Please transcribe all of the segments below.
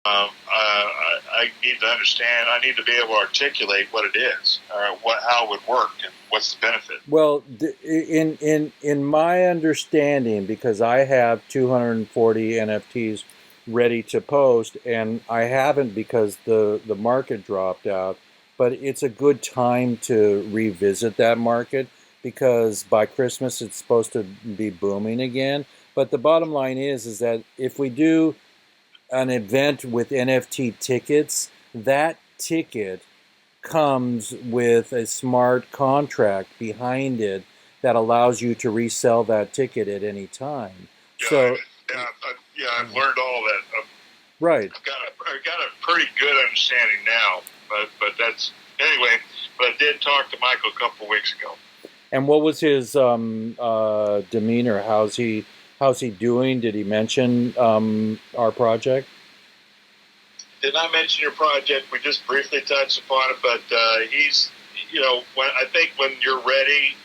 I need to understand. I need to be able to articulate what it is, or how it would work, and what's the benefit. Well, in my understanding, because I have 240 NFTs ready to post, and I haven't because the market dropped out. But it's a good time to revisit that market because by Christmas it's supposed to be booming again. But the bottom line is that if we do an event with NFT tickets, that ticket comes with a smart contract behind it that allows you to resell that ticket at any time. Yeah, So, I've learned all that. right. I've got a pretty good understanding now, but that's anyway. But I did talk to Michael a couple of weeks ago. And what was his demeanor? How's he doing? Did he mention our project? Did not mention your project. We just briefly touched upon it, but he's, I think when you're ready,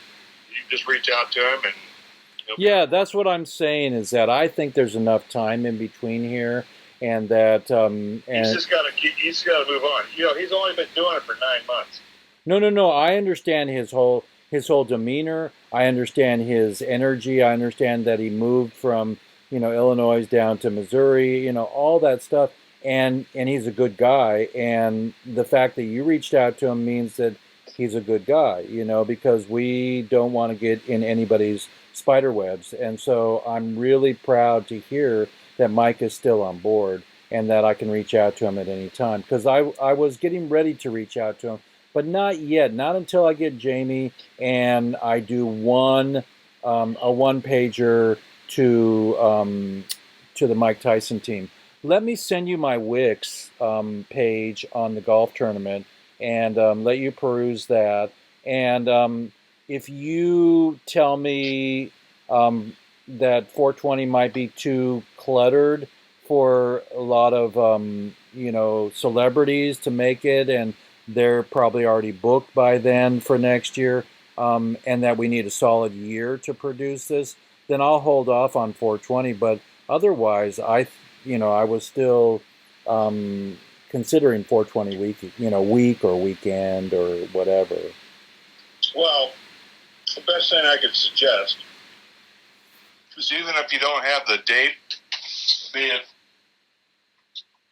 you just reach out to him and. Yeah, that's what I'm saying. Is that I think there's enough time in between here, and that he's got to move on. He's only been doing it for 9 months. No. I understand his whole demeanor. I understand his energy. I understand that he moved from Illinois down to Missouri. All that stuff. And he's a good guy. And the fact that you reached out to him means that he's a good guy. Because we don't want to get in anybody's spider webs. And so I'm really proud to hear that Mike is still on board and that I can reach out to him at any time. Because I was getting ready to reach out to him. But not yet. Not until I get Jamie and I do a one pager to the Mike Tyson team. Let me send you my Wix page on the golf tournament and let you peruse that. And if you tell me that 420 might be too cluttered for a lot of celebrities to make it, and they're probably already booked by then for next year, and that we need a solid year to produce this, then I'll hold off on 420. But otherwise, I was still considering 420 week or weekend or whatever. Well, the best thing I could suggest is even if you don't have the date,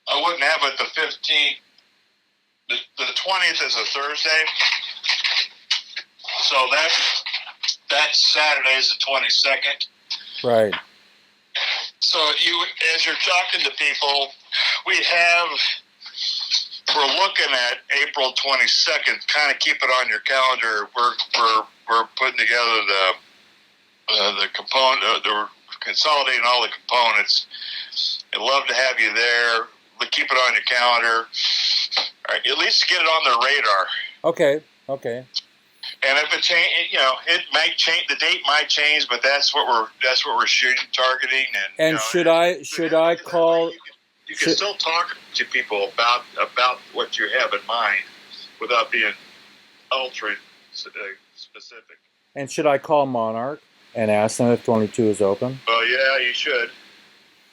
I wouldn't have it the 15th. The 20th is a Thursday, so that Saturday is the 22nd. Right. So as you're talking to people, we're looking at April 22nd. Kind of keep it on your calendar. We're putting together the component. We're consolidating all the components. I'd love to have you there. But keep it on your calendar. All right, at least get it on their radar. Okay. And if it change, it might change. The date might change, but that's what we're shooting, targeting. And should I call? You can still talk to people about what you have in mind without being ultra specific. And should I call Monarch and ask them if 22 is open? Oh yeah, you should.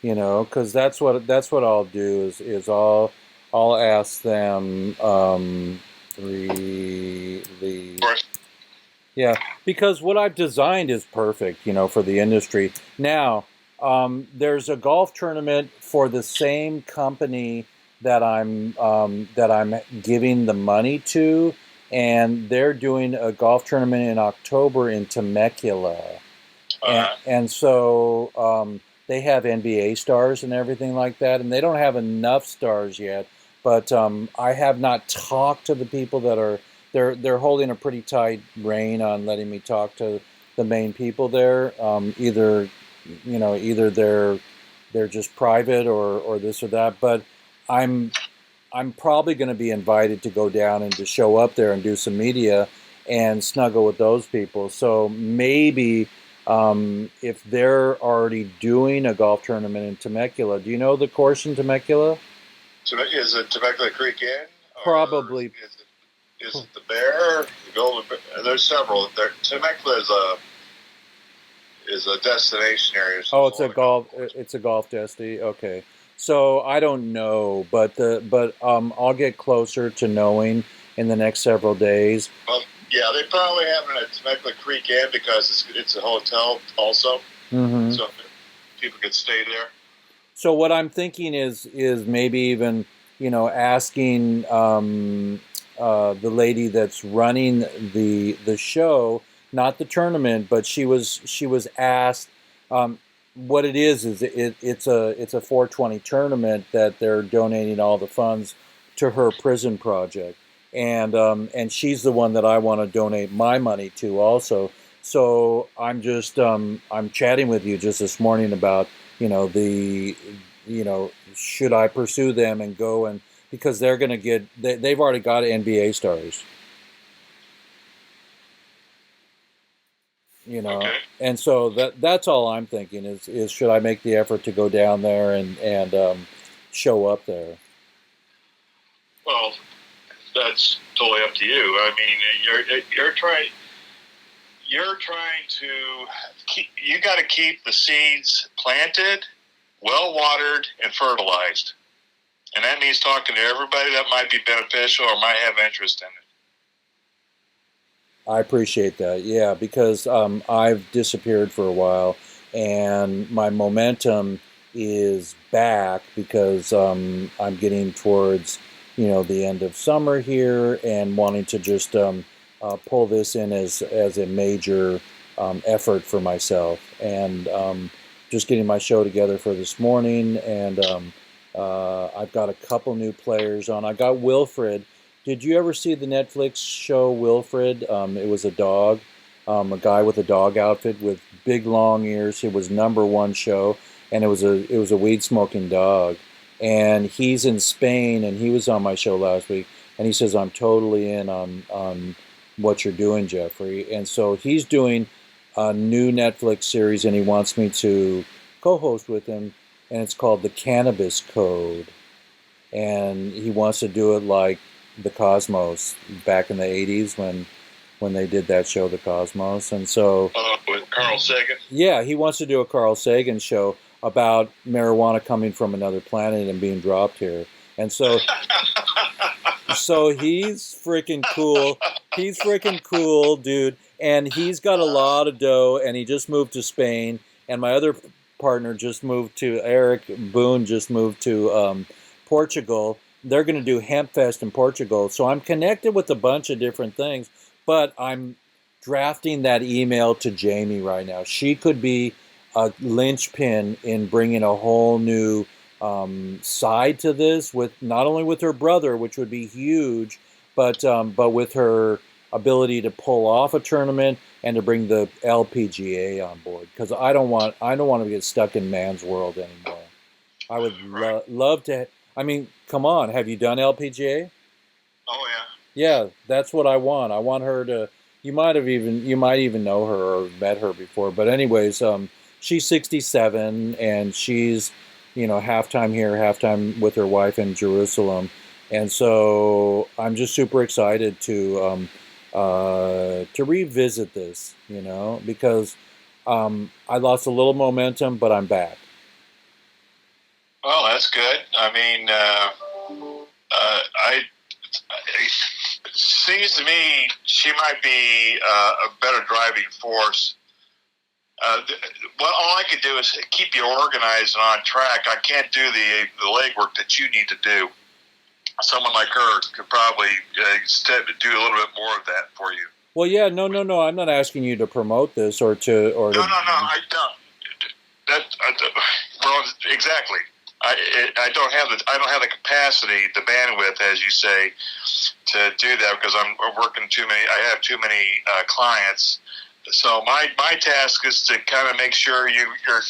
Because that's what I'll do is I'll ask them yeah, because what I've designed is perfect, for the industry. Now, there's a golf tournament for the same company that I'm giving the money to, and they're doing a golf tournament in October in Temecula, and so they have NBA stars and everything like that, and they don't have enough stars yet. But I have not talked to the people that are. They're holding a pretty tight rein on letting me talk to the main people there. Either they're just private or this or that. But I'm probably going to be invited to go down and to show up there and do some media and snuggle with those people. So maybe if they're already doing a golf tournament in Temecula, do you know the course in Temecula? Is it Temecula Creek Inn? Probably. Is it the Bear? The Golden Bear? There's several. Temecula is a destination area. Oh, it's a golf destination. Okay, So I don't know, but I'll get closer to knowing in the next several days. Well, yeah, they probably have it at Temecula Creek Inn because it's a hotel also, Hmm. so people could stay there. So what I'm thinking is maybe even asking the lady that's running the show, not the tournament, but she was asked what it is it's a 420 tournament that they're donating all the funds to her prison project, and she's the one that I want to donate my money to also. So I'm chatting with you just this morning about the should I pursue them and go, and because they're going to they've already got NBA stars, Okay. and so that's all I'm thinking is should I make the effort to go down there and show up there. Well, that's totally up to you. I mean, you're trying to keep. You got to keep the seeds planted, well watered, and fertilized, and that means talking to everybody that might be beneficial or might have interest in it. I appreciate that. Yeah, because I've disappeared for a while, and my momentum is back because I'm getting towards the end of summer here and wanting to just pull this in as a major effort for myself, and just getting my show together for this morning. And I've got a couple new players on. I got Wilfred. Did you ever see the Netflix show Wilfred? It was a dog, a guy with a dog outfit with big long ears. It was number one show, and it was a weed smoking dog. And he's in Spain, and he was on my show last week, and he says I'm totally in on what you're doing, Jeffrey. And so he's doing a new Netflix series, and he wants me to co-host with him, and it's called The Cannabis Code, and he wants to do it like the Cosmos back in the '80s when they did that show, The Cosmos. And so With Carl Sagan. yeah, he wants to do a Carl Sagan show about marijuana coming from another planet and being dropped here. And so he's freaking cool. He's freaking cool, dude. And he's got a lot of dough, and he just moved to Spain. And my other partner just moved to Eric Boone just moved to Portugal. They're going to do Hemp Fest in Portugal. So I'm connected with a bunch of different things, but I'm drafting that email to Jamie right now. She could be a linchpin in bringing a whole new side to this, with not only with her brother, which would be huge, but with her ability to pull off a tournament and to bring the LPGA on board. Because I don't want to get stuck in man's world anymore. I would Right. love to. I mean, come on, have you done LPGA? Oh yeah. Yeah, that's what I want. I want her to. You might even know her or met her before. But anyways, she's 67 and she's halftime here, halftime with her wife in Jerusalem, and so I'm just super excited to revisit this. Because I lost a little momentum, but I'm back. Well, that's good. I mean, it seems to me she might be a better driving force. Well, all I could do is keep you organized and on track. I can't do the legwork that you need to do. Someone like her could probably do a little bit more of that for you. Well, yeah, no, no, no. I'm not asking you to promote this or to or No, to. no, no. I don't. Well, exactly. I don't have the capacity, the bandwidth, as you say, to do that because I'm working too many. I have too many clients. So my task is to kind of make sure you've got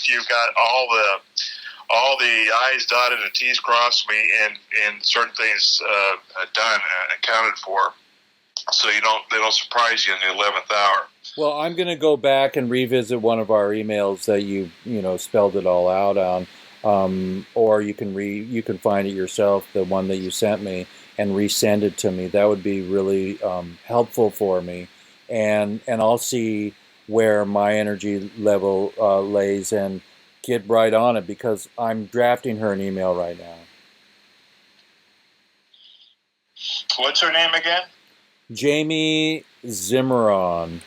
all the I's dotted and T's crossed me and certain things done and accounted for, so they don't surprise you in the 11th hour. Well, I'm going to go back and revisit one of our emails that you spelled it all out on, or you can find it yourself, the one that you sent me, and resend it to me. That would be really helpful for me, and I'll see where my energy level lays, and get right on it because I'm drafting her an email right now. What's her name again? Jamie Zimmeron.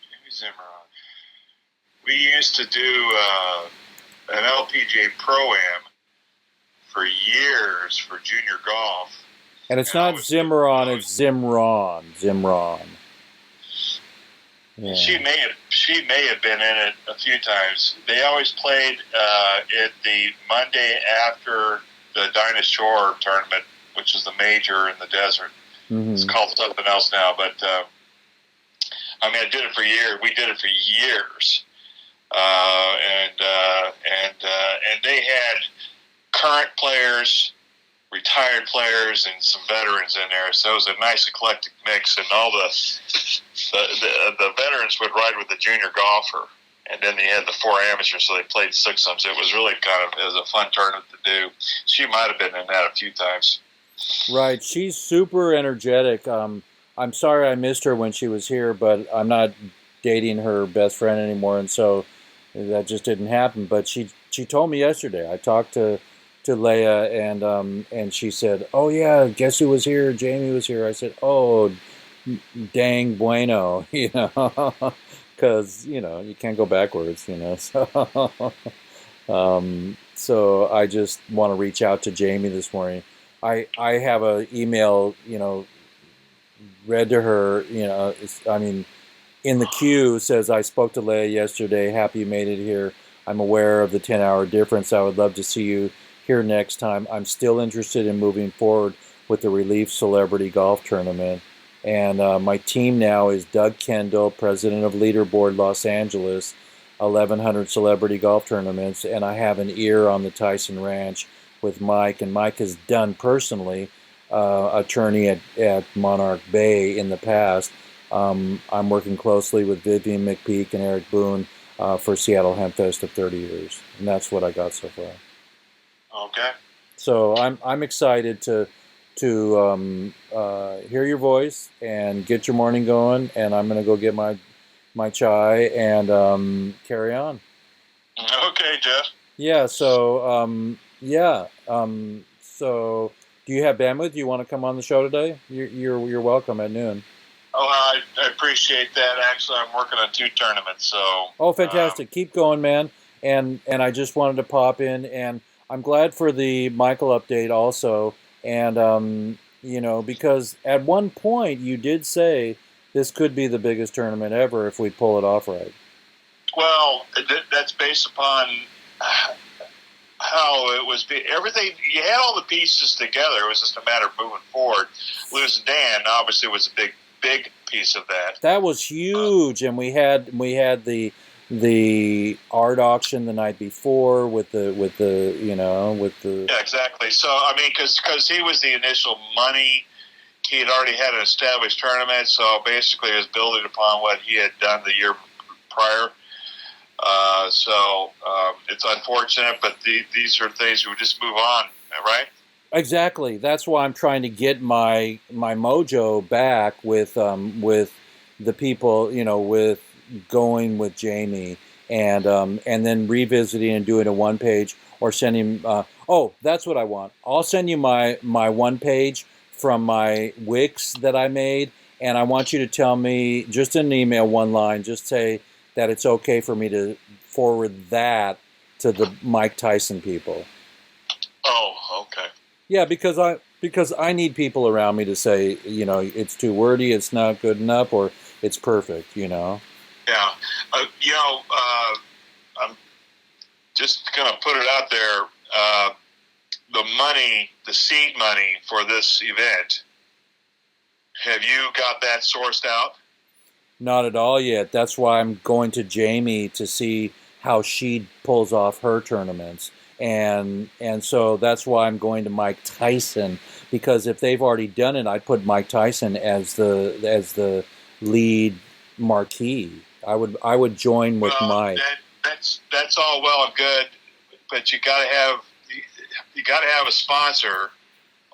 Jamie Zimmeron. We used to do an LPGA Pro-Am for years for junior golf. And it's not Zimmeron, it's Zimron. Zimron. Yeah. She may have been in it a few times. They always played it the Monday after the Dinah Shore tournament, which is the major in the desert. Mm-hmm. It's called something else now, but I did it for years. We did it for years, and they had current players, retired players, and some veterans in there. So it was a nice eclectic mix, and all the veterans would ride with the junior golfer, and then they had the 4 amateurs, so they played 6-ums. It was really it was a fun tournament to do. She might have been in that a few times. Right, she's super energetic. I'm sorry I missed her when she was here, but I'm not dating her best friend anymore, and so that just didn't happen. But she told me yesterday. I talked to Leia, and she said, "Oh yeah, guess who was here? Jamie was here." I said, "Oh, dang bueno," because you can't go backwards, So I just want to reach out to Jamie this morning. I have a email, read to her. In the queue says, "I spoke to Leia yesterday. Happy you made it here. I'm aware of the 10-hour difference. I would love to see you here next time. I'm still interested in moving forward with the Relief Celebrity Golf Tournament. And my team now is Doug Kendal, president of Leaderboard Los Angeles, 1,100 celebrity golf tournaments. And I have an ear on the Tyson Ranch with Mike. And Mike has done personally attorney at Monarch Bay in the past. I'm working closely with Vivian McPeak and Eric Boone for Seattle Hempfest of 30 years. And that's what I got so far. Okay. So I'm excited to hear your voice and get your morning going, and I'm going to go get my chai and carry on. Okay, Jeff. Yeah. So so do you have bandwidth? Do you want to come on the show today? You're welcome at noon. Oh, I appreciate that. Actually, I'm working on 2 tournaments, so. Oh, fantastic! Keep going, man. And I just wanted to pop in, and I'm glad for the Michael update also. And because at one point you did say this could be the biggest tournament ever if we pull it off right. Well, that's based upon how it was. Everything, you had all the pieces together. It was just a matter of moving forward. Losing Dan obviously was a big piece of that. That was huge, and we had the art auction the night before with the Yeah, exactly. So because he was the initial money, he had already had an established tournament. So basically, it was building upon what he had done the year prior. It's unfortunate, but these are things we just move on, right? Exactly. That's why I'm trying to get my mojo back with the people, with going with Jamie and then revisiting and doing a 1-page or sending. That's what I want. I'll send you my 1-page from my Wix that I made, and I want you to tell me just in an email, 1 line, just say that it's okay for me to forward that to the Mike Tyson people. Oh, okay. Yeah, because I need people around me to say, it's too wordy, it's not good enough, or it's perfect, Yeah. I'm just going to put it out there. The seed money for this event, have you got that sourced out? Not at all yet. That's why I'm going to Jamie to see how she pulls off her tournaments. And so that's why I'm going to Mike Tyson, because if they've already done it, I'd put Mike Tyson as the lead marquee. I would join with Mike. That's all well and good, but you got to have a sponsor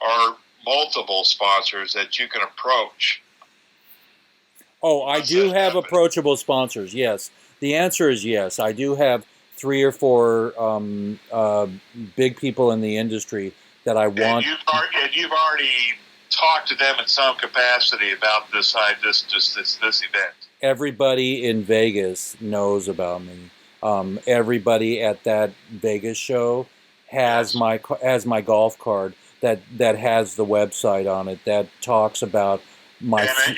or multiple sponsors that you can approach. Oh, I do have approachable sponsors. Yes, The answer is yes. I do have three or four big people in the industry that I want. And you've already talked to them in some capacity about this event. Everybody in Vegas knows about me. Everybody at that Vegas show has my golf card that has the website on it that talks about my. And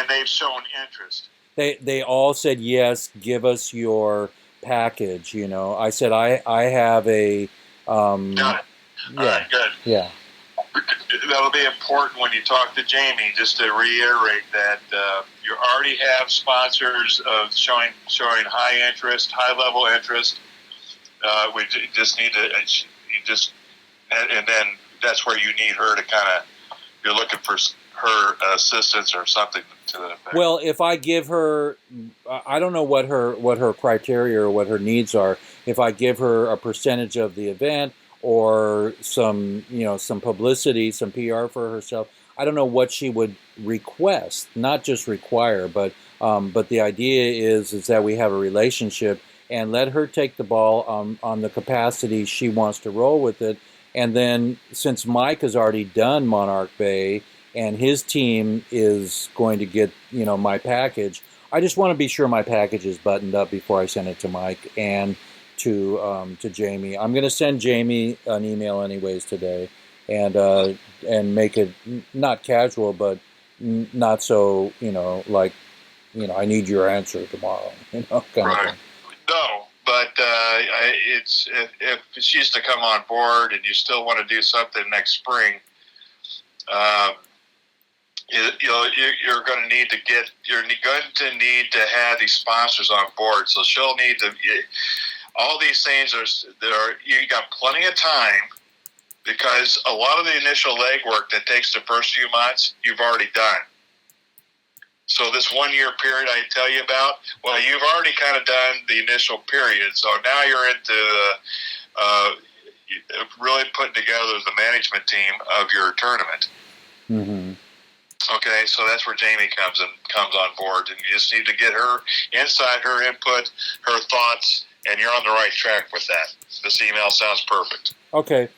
they've shown interest. They all said yes. Give us your package. I said I have a. Got it. Yeah. All right, good. Yeah. That'll be important when you talk to Jamie. Just to reiterate that you already have sponsors of showing high interest, high level interest. We just need to and then that's where you need her to kind of. You're looking for her assistance or something to that effect. Well, if I give her, I don't know what her criteria or what her needs are. If I give her a percentage of the event or some publicity, some PR for herself, I don't know what she would request, not just require, but the idea is that we have a relationship and let her take the ball on the capacity she wants to roll with it. And then since Mike has already done Monarch Bay and his team is going to get, my package, I just want to be sure my package is buttoned up before I send it to Mike and to Jamie. I'm going to send Jamie an email anyways today and make it not casual, but not so, I need your answer tomorrow, kind of thing. No. But it's if she's to come on board and you still want to do something next spring, you're going to need to have these sponsors on board. So she'll need to. All these things you got plenty of time because a lot of the initial legwork that takes the first few months you've already done. So this 1 year period I tell you about, well, you've already kind of done the initial period. So now you're into really putting together the management team of your tournament. Mm-hmm. Okay, so that's where Jamie comes on board, and you just need to get her insight, her input, her thoughts, and you're on the right track with that. This email sounds perfect. Okay.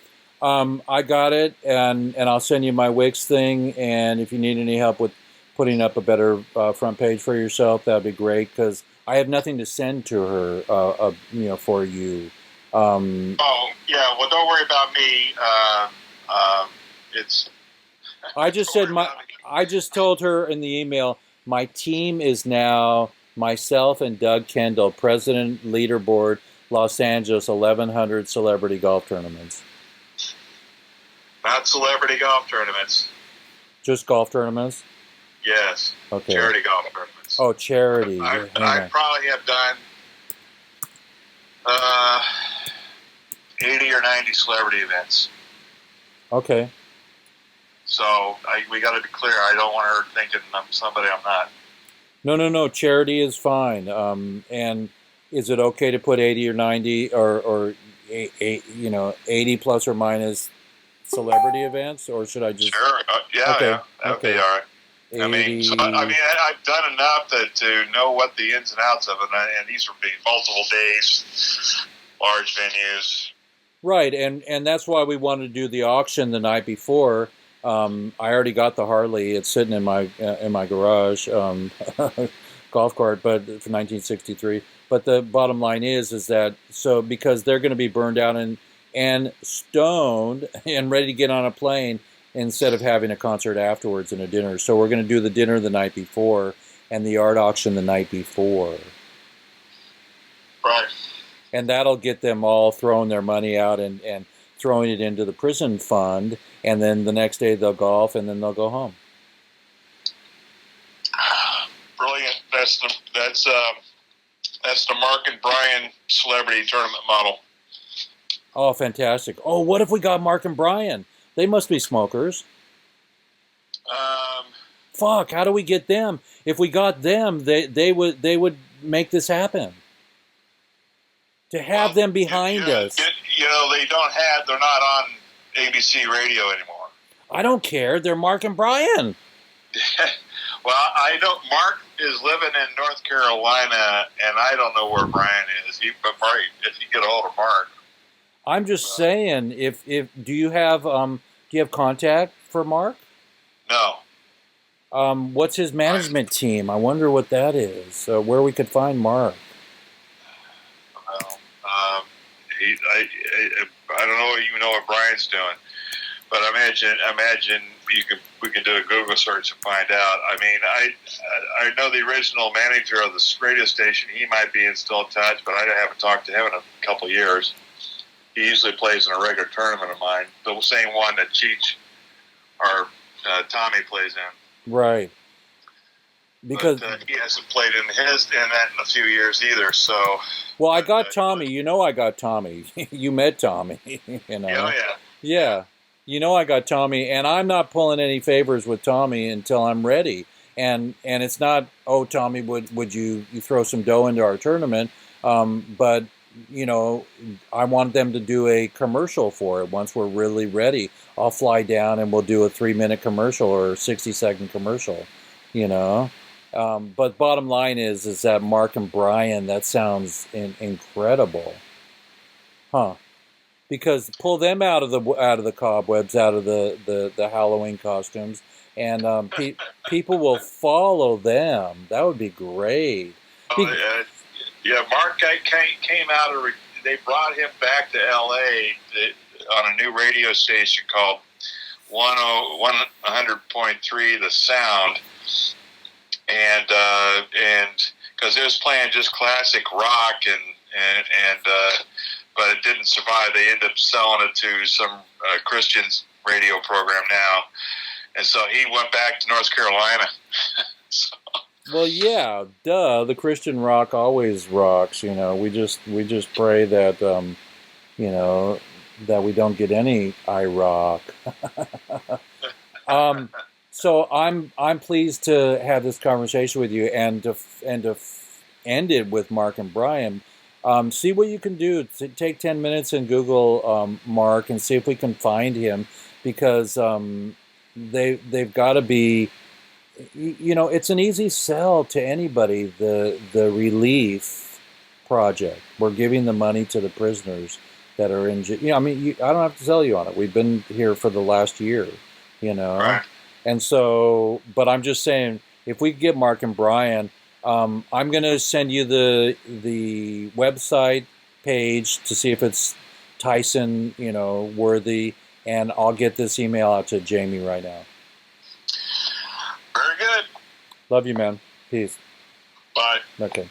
I got it, and I'll send you my Wix thing, and if you need any help with putting up a better front page for yourself, that'd be great, because I have nothing to send to her, for you. Oh, yeah, well, don't worry about me. I just told her in the email, my team is now myself and Doug Kendal, president, leaderboard, Los Angeles, 1,100 celebrity golf tournaments. Not celebrity golf tournaments. Just golf tournaments? Yes. Okay. Charity golf tournaments. Oh, charity. I probably have done 80 or 90 celebrity events. Okay. So we got to be clear. I don't want her thinking I'm somebody I'm not. No. Charity is fine. And is it okay to put 80 or 90 or 80 plus or minus celebrity events, or should I just? Sure. That would be all right. 80... I've done enough to know what the ins and outs of it, and these would be multiple days, large venues. Right, and that's why we wanted to do the auction the night before. I already got the Harley; it's sitting in my garage, golf cart, but for 1963. But the bottom line is that because they're going to be burned out and stoned and ready to get on a plane, instead of having a concert afterwards and a dinner. So we're going to do the dinner the night before and the art auction the night before. Right. And that'll get them all throwing their money out and throwing it into the prison fund. And then the next day they'll golf and then they'll go home. Brilliant. That's the Mark and Brian celebrity tournament model. Oh, fantastic. Oh, what if we got Mark and Brian? They must be smokers. Fuck! How do we get them? If we got them, they would make this happen. To have them behind us. They're not on ABC radio anymore. I don't care. They're Mark and Brian. Well, I know Mark is living in North Carolina, and I don't know where Brian is. But Mark, if you get a hold of Mark, I'm just saying, if do you have contact for Mark? no. What's his management team? I wonder what that is. Where we could find Mark. Well, I don't know even know what Brian's doing, but imagine we can do a Google search and find out. I mean, I know the original manager of this radio station. He might be in still touch, but I haven't talked to him in a couple of years. He usually plays in a regular tournament of mine, the same one that Cheech or Tommy plays in. Right. Because he hasn't played in that in a few years either. So. Well, I got Tommy. You know, I got Tommy. You met Tommy. You know. Oh yeah. Yeah. You know, I got Tommy, and I'm not pulling any favors with Tommy until I'm ready. And it's not, oh, Tommy, would you throw some dough into our tournament? But you know, I want them to do a commercial for it once we're really ready. I'll fly down and we'll do a 3-minute commercial or a 60-second commercial, you know. But bottom line is that Mark and Brian, that sounds incredible, huh? Because pull them out of the cobwebs, out of the Halloween costumes, and people will follow them. That would be great. Yeah, Mark came out of. They brought him back to L.A. On a new radio station called 100.3 The Sound, and because it was playing just classic rock and but it didn't survive. They ended up selling it to some Christian radio program now, and so he went back to North Carolina. So. Well, yeah, duh. The Christian rock always rocks. You know, we just pray that you know, that we don't get any IROC. So I'm pleased to have this conversation with you and to end it with Mark and Brian. See what you can do. Take 10 minutes and Google Mark and see if we can find him, because they've got to be. You know, it's an easy sell to anybody. The relief project. We're giving the money to the prisoners that are in. You know, I mean, I don't have to sell you on it. We've been here for the last year. You know, right. And so, but I'm just saying, if we get Mark and Brian, I'm going to send you the website page to see if it's Tyson, you know, worthy, and I'll get this email out to Jamie right now. Very good. Love you, man. Peace. Bye. Okay.